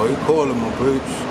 Oh, he calling my bitch.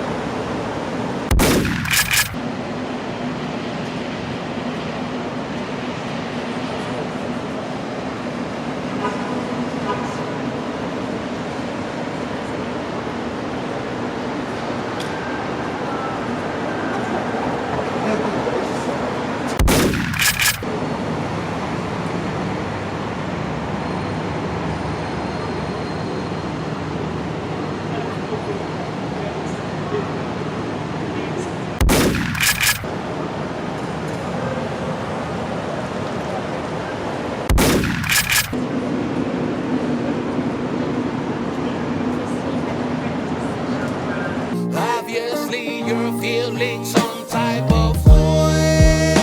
Obviously, you're feeling some type of way.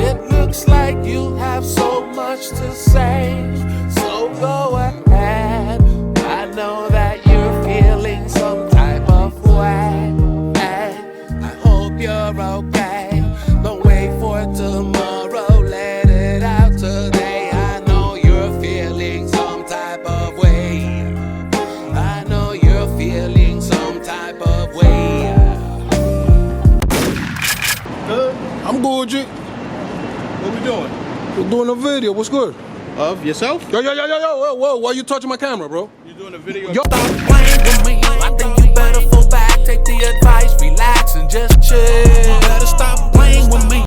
It looks like you have so much to say, so go ahead. I know that you're feeling some type of way. I hope you're okay. Don't wait for tomorrow, let it out today. I know you're feeling some type of way. I know you're feeling some type of way. Good? I'm good, G. What we doing? We're doing a video. What's good? Of yourself? Yo, whoa, why you touching my camera, bro? You doing a video? Yo. Stop playing with me. I think you better fall back, take the advice, relax and just chill. Better stop playing with me.